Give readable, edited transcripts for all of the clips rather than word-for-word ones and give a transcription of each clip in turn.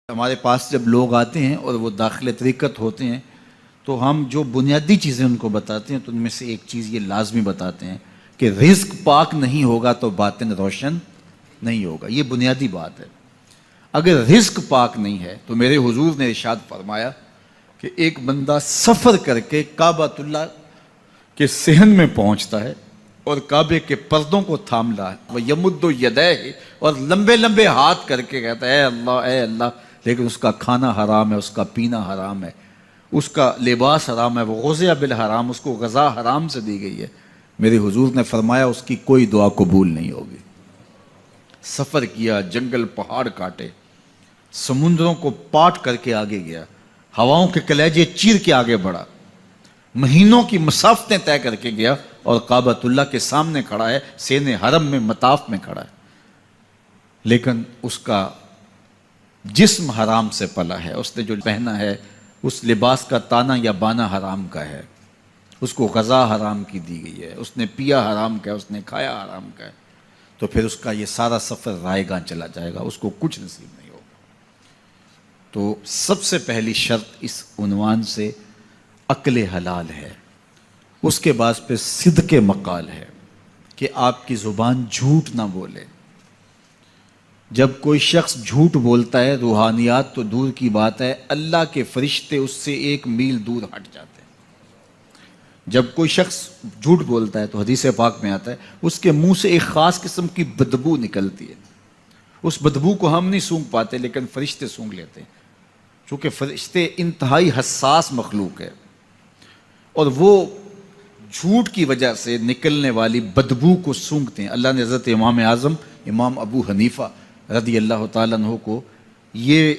ہمارے پاس جب لوگ آتے ہیں اور وہ داخل طریقت ہوتے ہیں تو ہم جو بنیادی چیزیں ان کو بتاتے ہیں تو ان میں سے ایک چیز یہ لازمی بتاتے ہیں کہ رزق پاک نہیں ہوگا تو باطن روشن نہیں ہوگا. یہ بنیادی بات ہے. اگر رزق پاک نہیں ہے تو میرے حضور نے ارشاد فرمایا کہ ایک بندہ سفر کر کے کعبۃ اللہ کے صحن میں پہنچتا ہے اور کعبے کے پردوں کو تھام رہا ہے, وہ یمد یدیہ, اور لمبے لمبے ہاتھ کر کے کہتا ہے اے اللہ, لیکن اس کا کھانا حرام ہے, اس کا پینا حرام ہے, اس کا لباس حرام ہے, وہ غزیہ بالحرام, اس کو غذا حرام سے دی گئی ہے. میرے حضور نے فرمایا اس کی کوئی دعا قبول نہیں ہوگی. سفر کیا, جنگل پہاڑ کاٹے, سمندروں کو پاٹ کر کے آگے گیا, ہواؤں کے کلیجے چیر کے آگے بڑھا, مہینوں کی مسافتیں طے کر کے گیا اور کعبۃ اللہ کے سامنے کھڑا ہے, سین حرم میں مطاف میں کھڑا ہے, لیکن اس کا جسم حرام سے پلا ہے. اس نے جو پہنا ہے اس لباس کا تانا یا بانا حرام کا ہے, اس کو غذا حرام کی دی گئی ہے, اس نے پیا حرام کا ہے, اس نے کھایا حرام کا ہے, تو پھر اس کا یہ سارا سفر رائے گاں چلا جائے گا, اس کو کچھ نصیب نہیں ہوگا. تو سب سے پہلی شرط اس عنوان سے عقل حلال ہے. اس کے بعد پھر صدق مقال ہے کہ آپ کی زبان جھوٹ نہ بولے. جب کوئی شخص جھوٹ بولتا ہے, روحانیات تو دور کی بات ہے, اللہ کے فرشتے اس سے 1 میل دور ہٹ جاتے ہیں. جب کوئی شخص جھوٹ بولتا ہے تو حدیث پاک میں آتا ہے اس کے منہ سے ایک خاص قسم کی بدبو نکلتی ہے. اس بدبو کو ہم نہیں سونگھ پاتے لیکن فرشتے سونگھ لیتے ہیں, چونکہ فرشتے انتہائی حساس مخلوق ہے, اور وہ جھوٹ کی وجہ سے نکلنے والی بدبو کو سونگھتے ہیں. اللہ نے حضرت امام اعظم امام ابو حنیفہ رضی اللہ تعالیٰ عنہ کو یہ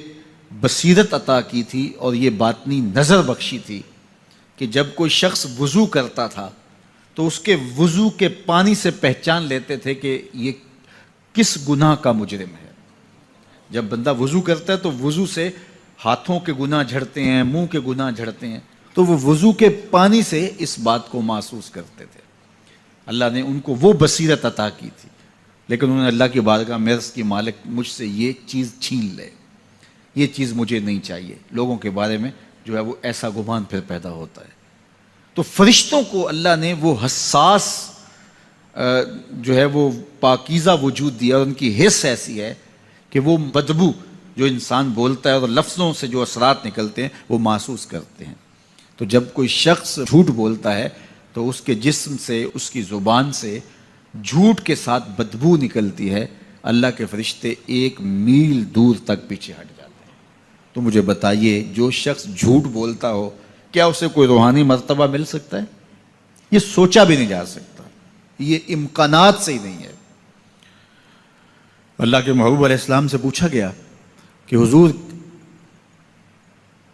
بصیرت عطا کی تھی اور یہ باطنی نظر بخشی تھی کہ جب کوئی شخص وضو کرتا تھا تو اس کے وضو کے پانی سے پہچان لیتے تھے کہ یہ کس گناہ کا مجرم ہے. جب بندہ وضو کرتا ہے تو وضو سے ہاتھوں کے گناہ جھڑتے ہیں, منہ کے گناہ جھڑتے ہیں, تو وہ وضو کے پانی سے اس بات کو محسوس کرتے تھے. اللہ نے ان کو وہ بصیرت عطا کی تھی, لیکن انہوں نے اللہ کی بارگاہ میں عرض کی مالک مجھ سے یہ چیز چھین لے, یہ چیز مجھے نہیں چاہیے. لوگوں کے بارے میں جو ہے وہ ایسا گمان پھر پیدا ہوتا ہے. تو فرشتوں کو اللہ نے وہ حساس جو ہے وہ پاکیزہ وجود دیا, اور ان کی حس ایسی ہے کہ وہ بدبو جو انسان بولتا ہے اور لفظوں سے جو اثرات نکلتے ہیں وہ محسوس کرتے ہیں. تو جب کوئی شخص جھوٹ بولتا ہے تو اس کے جسم سے, اس کی زبان سے جھوٹ کے ساتھ بدبو نکلتی ہے. اللہ کے فرشتے 1 میل دور تک پیچھے ہٹ جاتے ہیں. تو مجھے بتائیے, جو شخص جھوٹ بولتا ہو کیا اسے کوئی روحانی مرتبہ مل سکتا ہے؟ یہ سوچا بھی نہیں جا سکتا, یہ امکانات سے ہی نہیں ہے. اللہ کے محبوب علیہ السلام سے پوچھا گیا کہ حضور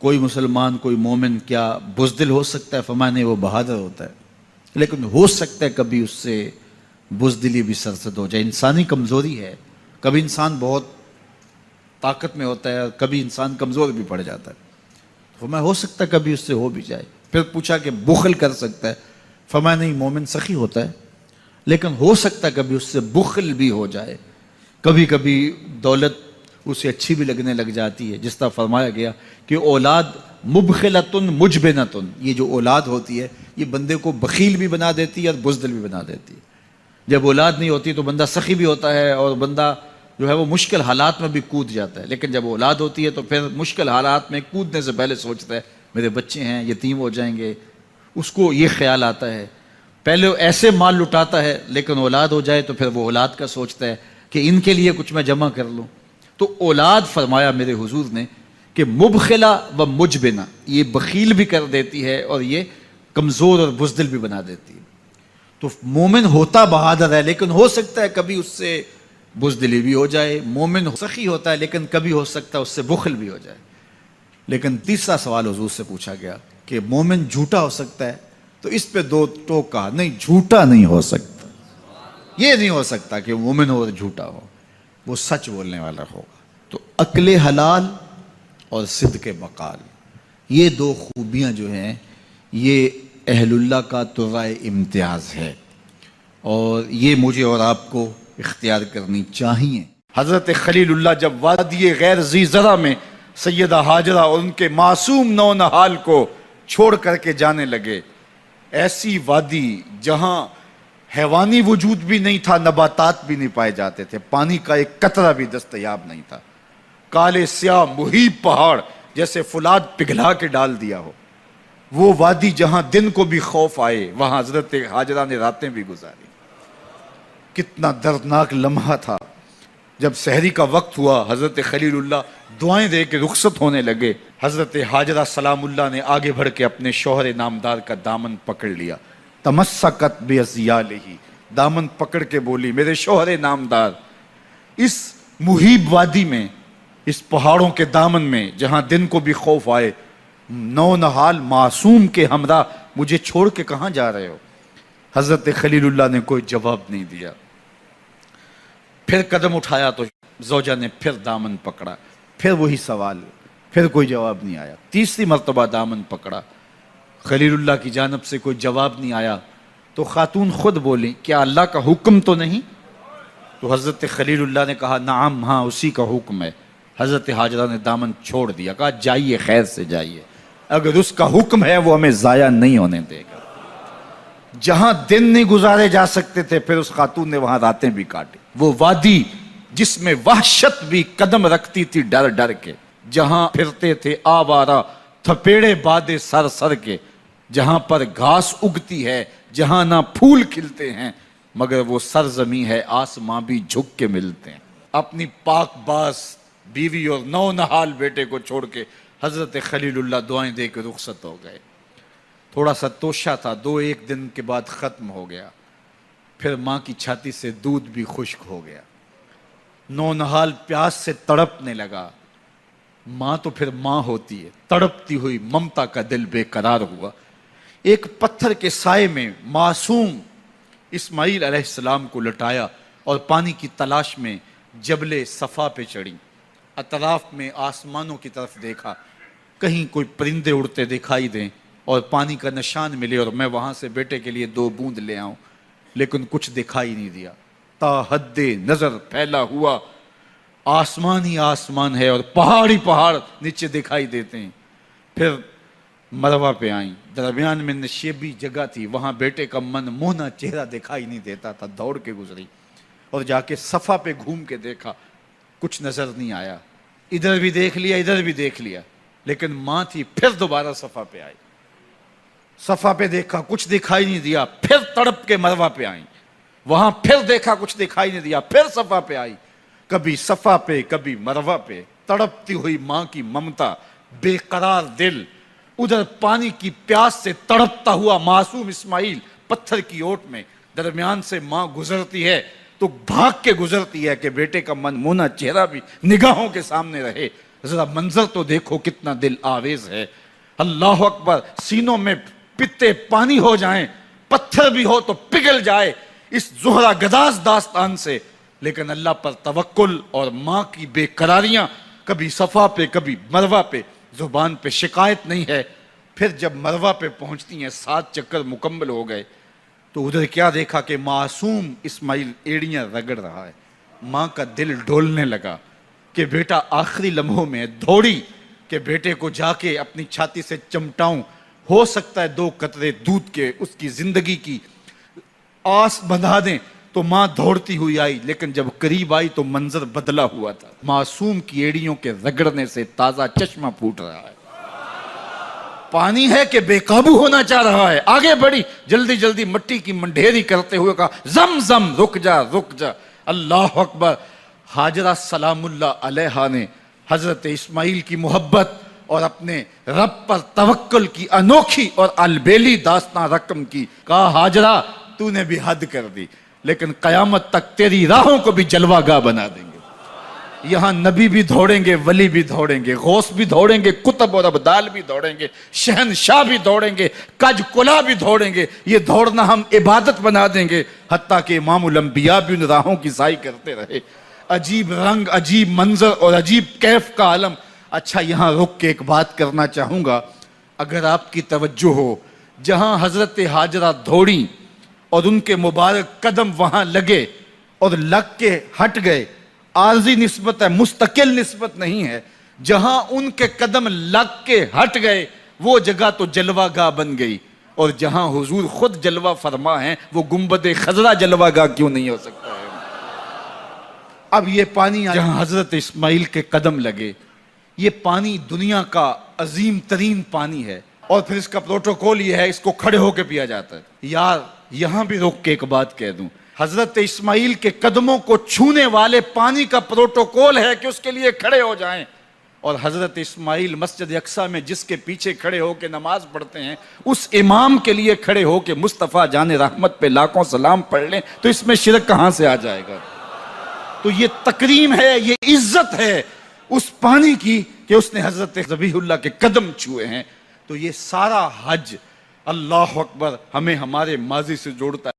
کوئی مسلمان, کوئی مومن کیا بزدل ہو سکتا ہے؟ فرمایا نہیں, وہ بہادر ہوتا ہے, لیکن ہو سکتا ہے کبھی اس سے بزدلی بھی سرزد ہو جائے. انسانی کمزوری ہے, کبھی انسان بہت طاقت میں ہوتا ہے, کبھی انسان کمزور بھی پڑ جاتا ہے. فرمایا ہو سکتا ہے کبھی اس سے ہو بھی جائے. پھر پوچھا کہ بخل کر سکتا ہے؟ فرمایا نہیں, مومن سخی ہوتا ہے, لیکن ہو سکتا ہے کبھی اس سے بخل بھی ہو جائے. کبھی کبھی دولت اسے اچھی بھی لگنے لگ جاتی ہے. جس طرح فرمایا گیا کہ اولاد مبخلتن مجبنتن, یہ جو اولاد ہوتی ہے یہ بندے کو بخیل بھی بنا دیتی ہے اور بزدل بھی بنا دیتی ہے. جب اولاد نہیں ہوتی تو بندہ سخی بھی ہوتا ہے اور بندہ جو ہے وہ مشکل حالات میں بھی کود جاتا ہے, لیکن جب اولاد ہوتی ہے تو پھر مشکل حالات میں کودنے سے پہلے سوچتا ہے میرے بچے ہیں یتیم ہو جائیں گے. اس کو یہ خیال آتا ہے, پہلے ایسے مال لٹاتا ہے لیکن اولاد ہو جائے تو پھر وہ اولاد کا سوچتا ہے کہ ان کے لیے کچھ میں جمع کر لوں. تو اولاد فرمایا میرے حضور نے کہ مبخلہ و مجبنہ, یہ بخیل بھی کر دیتی ہے اور یہ کمزور اور بزدل بھی بنا دیتی ہے. تو مومن ہوتا بہادر ہے, لیکن ہو سکتا ہے کبھی اس سے بزدلی بھی ہو جائے. مومن سخی ہوتا ہے لیکن کبھی ہو سکتا ہے اس سے بخل بھی ہو جائے. لیکن تیسرا سوال حضور سے پوچھا گیا کہ مومن جھوٹا ہو سکتا ہے؟ تو اس پہ 2 ٹوک کہا, نہیں جھوٹا نہیں ہو سکتا. یہ نہیں ہو سکتا کہ مومن ہو اور جھوٹا ہو, وہ سچ بولنے والا ہوگا. تو عقل حلال اور صدق مقال, یہ 2 خوبیاں جو ہیں یہ اہل اللہ کا ترائے امتیاز ہے, اور یہ مجھے اور آپ کو اختیار کرنی چاہیے. حضرت خلیل اللہ جب وادی غیر ذی زرع میں سیدہ ہاجرہ اور ان کے معصوم نونہال کو چھوڑ کر کے جانے لگے. ایسی وادی جہاں حیوانی وجود بھی نہیں تھا، نباتات بھی نہیں پائے جاتے تھے، پانی کا ایک قطرہ بھی دستیاب نہیں تھا. کالے سیاہ مہیب پہاڑ جیسے فولاد پگھلا کے ڈال دیا ہو. وہ وادی جہاں دن کو بھی خوف آئے، وہاں حضرت ہاجرہ نے راتیں بھی گزاری. کتنا دردناک لمحہ تھا جب سحری کا وقت ہوا. حضرت خلیل اللہ دعائیں دے کے رخصت ہونے لگے. حضرت ہاجرہ سلام اللہ نے آگے بڑھ کے اپنے شوہر نامدار کا دامن پکڑ لیا. تمسکت بِأَزْيَالِهِ، دامن پکڑ کے بولی میرے شوہر نامدار، اس مہیب وادی میں، اس پہاڑوں کے دامن میں جہاں دن کو بھی خوف آئے، نونہال معصوم کے ہمراہ مجھے چھوڑ کے کہاں جا رہے ہو؟ حضرت خلیل اللہ نے کوئی جواب نہیں دیا. پھر قدم اٹھایا تو زوجہ نے پھر دامن پکڑا، پھر وہی سوال، پھر کوئی جواب نہیں آیا. تیسری مرتبہ دامن پکڑا، خلیل اللہ کی جانب سے کوئی جواب نہیں آیا. تو خاتون خود بولی کیا اللہ کا حکم تو نہیں؟ تو حضرت خلیل اللہ نے کہا نعم، ہاں اسی کا حکم ہے. حضرت ہاجرہ نے دامن چھوڑ دیا، کہا جائیے، خیر سے جائیے، اگر اس کا حکم ہے وہ ہمیں ضائع نہیں ہونے دے گا. جہاں دن نہیں گزارے جا سکتے تھے پھر اس خاتون نے وہاں راتیں بھی کاٹی. وہ وادی جس میں وحشت بھی قدم رکھتی تھی ڈر ڈر کے، جہاں پھرتے تھے آوارہ تھپیڑے بادے سر سر کے، جہاں پر گھاس اگتی ہے، جہاں نہ پھول کھلتے ہیں، مگر وہ سرزمین ہے آسماں بھی جھک کے ملتے ہیں. اپنی پاک باز بیوی اور نونہال بیٹے کو چھوڑ کے حضرت خلیل اللہ دعائیں دے کے رخصت ہو گئے. تھوڑا سا توشہ تھا، 2-1 دن کے بعد ختم ہو گیا. پھر ماں کی چھاتی سے دودھ بھی خشک ہو گیا. نونہال پیاس سے تڑپنے لگا. ماں تو پھر ماں ہوتی ہے، تڑپتی ہوئی ممتا کا دل بے قرار ہوا. ایک پتھر کے سائے میں معصوم اسماعیل علیہ السلام کو لٹایا اور پانی کی تلاش میں جبل صفا پہ چڑھی. اطراف میں آسمانوں کی طرف دیکھا، کہیں کوئی پرندے اڑتے دکھائی دیں اور پانی کا نشان ملے اور میں وہاں سے بیٹے کے لیے 2 بوند لے آؤں، لیکن کچھ دکھائی نہیں دیا. تا حد نظر پھیلا ہوا آسمان ہی آسمان ہے اور پہاڑ ہی پہاڑ نیچے دکھائی دیتے ہیں. پھر مروہ پہ آئیں، درمیان میں نشیبی جگہ تھی، وہاں بیٹے کا من موہنا چہرہ دکھائی نہیں دیتا تھا. دوڑ کے گزری اور جا کے صفا پہ گھوم کے دیکھا، کچھ نظر نہیں آیا. ادھر بھی دیکھ لیا، ادھر بھی دیکھ لیا، لیکن ماں تھی. پھر دوبارہ صفا پہ آئی، صفا پہ دیکھا، کچھ دکھائی نہیں دیا. پھر تڑپ کے مروہ پہ آئیں، وہاں پھر دیکھا، کچھ دکھائی نہیں دیا. پھر صفا پہ آئی، کبھی صفا پہ کبھی مروہ پہ. تڑپتی ہوئی ماں کی ممتا، بے قرار دل. ادھر پانی کی پیاس سے تڑپتا ہوا معصوم اسماعیل پتھر کی اوٹ میں. درمیان سے ماں گزرتی ہے تو بھاگ کے گزرتی ہے کہ بیٹے کا من مونا چہرہ بھی نگاہوں کے سامنے رہے. ذرا منظر تو دیکھو کتنا دل آویز ہے. اللہ اکبر، سینوں میں پتے پانی ہو جائیں، پتھر بھی ہو تو پگھل جائے اس زہرہ گداز داستان سے. لیکن اللہ پر توکل اور ماں کی بے قراریاں، کبھی صفا پہ کبھی مروہ پہ، زبان پہ شکایت نہیں ہے. پھر جب مروہ پہ پہنچتی ہیں، 7 چکر مکمل ہو گئے، تو ادھر کیا دیکھا کہ معصوم اسماعیل ایڑیاں رگڑ رہا ہے. ماں کا دل ڈولنے لگا کہ بیٹا آخری لمحوں میں. دوڑی کہ بیٹے کو جا کے اپنی چھاتی سے چمٹاؤں، ہو سکتا ہے 2 قطرے دودھ کے اس کی زندگی کی آس بندھا دیں. تو ماں دوڑتی ہوئی آئی، لیکن جب قریب آئی تو منظر بدلا ہوا تھا. معصوم کی ایڑیوں کے رگڑنے سے تازہ چشمہ پھوٹ رہا ہے. پانی ہے کہ بے قابو ہونا چاہ رہا ہے. آگے بڑھی، جلدی جلدی مٹی کی منڈھیری کرتے ہوئے کہا زم زم، رک جا رک جا. اللہ اکبر. ہاجرہ سلام اللہ علیہا نے حضرت اسماعیل کی محبت اور اپنے رب پر توکل کی انوکھی اور البیلی داستان رقم کی. کہا ہاجرہ تو نے بھی حد کر دی، لیکن قیامت تک تیری راہوں کو بھی جلوہ گاہ بنا دیں گے. یہاں نبی بھی دوڑیں گے، ولی بھی دوڑیں گے، غوث بھی دوڑیں گے، کتب اور ابدال بھی دوڑیں گے، شہنشاہ بھی دوڑیں گے، کج کلا بھی دوڑیں گے. یہ دوڑنا ہم عبادت بنا دیں گے. حتیٰ کہ امام الانبیاء بھی ان راہوں کی سائی کرتے رہے. عجیب رنگ، عجیب منظر اور عجیب کیف کا عالم. اچھا، یہاں رک کے ایک بات کرنا چاہوں گا، اگر آپ کی توجہ ہو. جہاں حضرت ہاجرہ دوڑیں اور ان کے مبارک قدم وہاں لگے اور لگ کے ہٹ گئے، عارضی نسبت ہے، مستقل نسبت نہیں ہے. جہاں ان کے قدم لگ کے ہٹ گئے وہ جگہ تو جلوہ گاہ بن گئی، اور جہاں حضور خود جلوہ فرما ہیں وہ گنبد خضرا جلوہ گاہ کیوں نہیں ہو سکتا ہے؟ اب یہ پانی جہاں حضرت اسماعیل کے قدم لگے، یہ پانی دنیا کا عظیم ترین پانی ہے، اور پھر اس کا پروٹوکول یہ ہے، اس کو کھڑے ہو کے پیا جاتا ہے۔ یار یہاں بھی روک کے ایک بات کہہ دوں، حضرت اسماعیل کے قدموں کو چھونے والے پانی کا پروٹوکول ہے کہ اس کے لیے کھڑے ہو جائیں، اور حضرت اسماعیل مسجد اقصی میں جس کے پیچھے کھڑے ہو کے نماز پڑھتے ہیں، اس امام کے لیے کھڑے ہو کے مصطفیٰ جان رحمت پہ لاکھوں سلام پڑھ لیں تو اس میں شرک کہاں سے آ جائے گا؟ تو یہ تکریم ہے، یہ عزت ہے اس پانی کی کہ اس نے حضرت ذبیح اللہ کے قدم چھوئے ہیں۔ تو یہ سارا حج، اللہ اکبر، ہمیں ہمارے ماضی سے جوڑتا ہے۔